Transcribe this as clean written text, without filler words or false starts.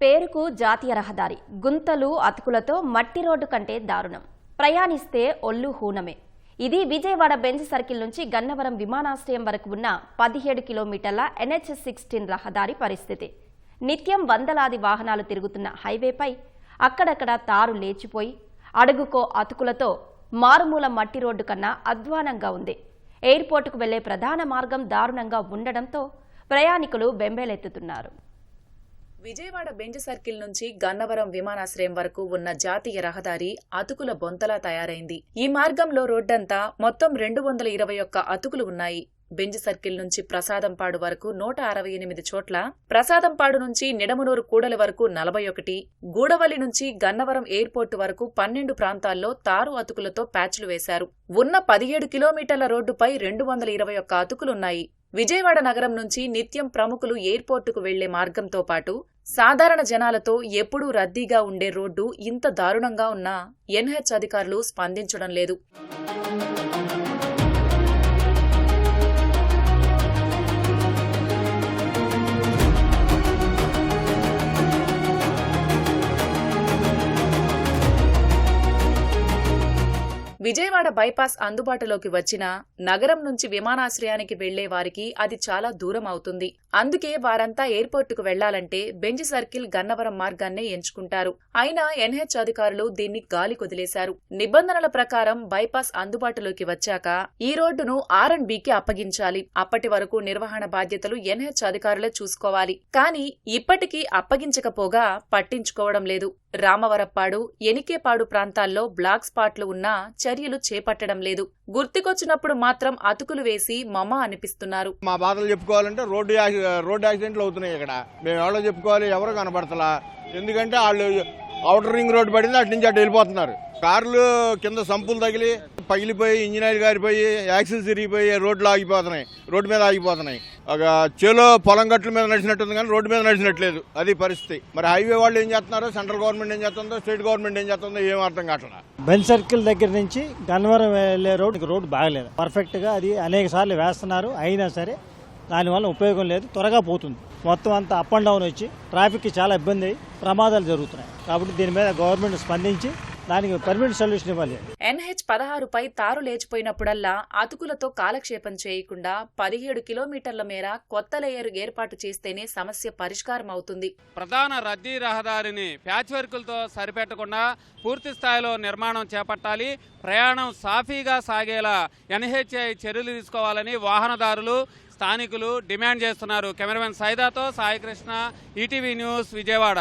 పేరుకు జాతీయ రహదారి గుంతలు అతుకులతో మట్టి రోడ్డు కంటే దారుణం. ప్రయాణిస్తే ఒళ్ళు హూనమే. ఇది విజయవాడ బెంజ్ సర్కిల్ నుంచి గన్నవరం విమానాశ్రయం వరకు ఉన్న 17 కిలోమీటర్ల NH-16 రహదారి పరిస్థితి. నిత్యం వందలాది వాహనాలు తిరుగుతున్న హైవేపై అక్కడక్కడ తారు లేచిపోయి అడుగుకో అతుకులతో మారుమూల మట్టి రోడ్డు కన్నా అధ్వానంగా ఉంది. ఎయిర్పోర్టుకు వెళ్లే ప్రధాన మార్గం దారుణంగా ఉండడంతో ప్రయాణికులు బెంబేలెత్తుతున్నారు. విజయవాడ బెంజ్ సర్కిల్ నుంచి గన్నవరం విమానాశ్రయం వరకు ఉన్న జాతీయ రహదారి అతుకుల బొంతలా తయారైంది. ఈ మార్గంలో రోడ్డంతా మొత్తం 221 అతుకులు ఉన్నాయి. బెంజ్ సర్కిల్ నుంచి ప్రసాదంపాడు వరకు 168 చోట్ల, ప్రసాదంపాడు నుంచి నిడమనూరు కూడలి వరకు 41, గూడవల్లి నుంచి గన్నవరం ఎయిర్పోర్టు వరకు 12 ప్రాంతాల్లో తారు అతుకులతో ప్యాచ్లు వేశారు. ఉన్న 17 కిలోమీటర్ల రోడ్డుపై 221 అతుకులున్నాయి. విజయవాడ నగరం నుంచి నిత్యం ప్రముఖులు ఎయిర్పోర్టుకు వెళ్లే మార్గంతో పాటు సాధారణ జనాలతో ఎప్పుడూ రద్దీగా ఉండే రోడ్డు ఇంత దారుణంగా ఉన్నా NH అధికారులు స్పందించడం లేదు. విజయవాడ బైపాస్ అందుబాటులోకి వచ్చినా నగరం నుంచి విమానాశ్రయానికి వెళ్లే వారికి అది చాలా దూరం అవుతుంది. అందుకే వారంతా ఎయిర్పోర్టుకు వెళ్లాలంటే బెంజ్ సర్కిల్ గన్నవరం మార్గాన్నే ఎంచుకుంటారు. అయినా NH అధికారులు దీన్ని గాలి కొదిలేశారు. నిబంధనల ప్రకారం బైపాస్ అందుబాటులోకి వచ్చాక ఈ రోడ్డును R&Bకి అప్పగించాలి. అప్పటి వరకు నిర్వహణ బాధ్యతలు NH అధికారులే చూసుకోవాలి. కానీ ఇప్పటికీ అప్పగించకపోగా పట్టించుకోవడం లేదు. రామవరప్పాడు, ఎనికేపాడు ప్రాంతాల్లో బ్లాక్ స్పాట్లు ఉన్నా చర్యలు చేపట్టడం లేదు. గుర్తుకొచ్చినప్పుడు మాత్రం అతుకులు వేసి మమ అనిపిస్తున్నారు. మా బాధలు చెప్పుకోవాలంటే రోడ్డు యాక్సిడెంట్లు అవుతున్నాయి. ఇక్కడ మేము ఎవరో చెప్పుకోవాలి, ఎవరో కనబడతలా. ఎందుకంటే వాళ్ళు ఔటర్ రింగ్ రోడ్డు పడింది, అటు నుంచి అటు వెళ్ళిపోతున్నారు. కార్లు కింద సంపులు తగిలి పగిలిపోయి ఇంజిన్ ఆయిల్ గారిపోయి యాక్సిస్ తిరిగిపోయి రోడ్లు ఆగిపోతున్నాయి, రోడ్డు మీద ఆగిపోతున్నాయి. ఒక చేలో పొలం గట్ల మీద నడిచినట్టుంది కానీ రోడ్డు మీద నడిచినట్లేదు. అది పరిస్థితి. మరి హైవే వాళ్ళు ఏం చేస్తున్నారో, సెంట్రల్ గవర్నమెంట్ ఏం చేస్తుందో, స్టేట్ గవర్నమెంట్ ఏం చేస్తుందో ఏం అర్థం కావట్లేదు. బెంజ్ సర్కిల్ దగ్గర నుంచి గన్నవరం వెళ్లే రోడ్డు బాగలేదు. పర్ఫెక్ట్ గా అది అనేక సార్లు వేస్తున్నారు. అయినా సరే దానివల్ల ఉపయోగం లేదు. త్వరగా పోతుంది. మొత్తం అంతా అప్ అండ్ డౌన్ వచ్చి ట్రాఫిక్ కి చాలా ఇబ్బంది అయ్యి ప్రమాదాలు జరుగుతున్నాయి. కాబట్టి దీని మీద గవర్నమెంట్ స్పందించి దానికి పర్మనెంట్ సొల్యూషన్ ఇవ్వాలి. NH-16పై తారు లేచిపోయినప్పుడల్లా అతుకులతో కాలక్షేపం చేయకుండా 17 కిలోమీటర్ల మేర కొత్త లేయర్ ఏర్పాటు చేస్తేనే సమస్య పరిష్కారం అవుతుంది. ప్రధాన రద్దీ రహదారిని ప్యాచ్ వర్కులతో సరిపెట్టకుండా పూర్తి స్థాయిలో నిర్మాణం చేపట్టాలి. ప్రయాణం సాఫీగా సాగేలా NHAI చర్యలు తీసుకోవాలని వాహనదారులు, స్థానికులు డిమాండ్ చేస్తున్నారు. కెమెరామెన్ సైదాతో సాయి కృష్ణ, ఈటీవీ న్యూస్, విజయవాడ.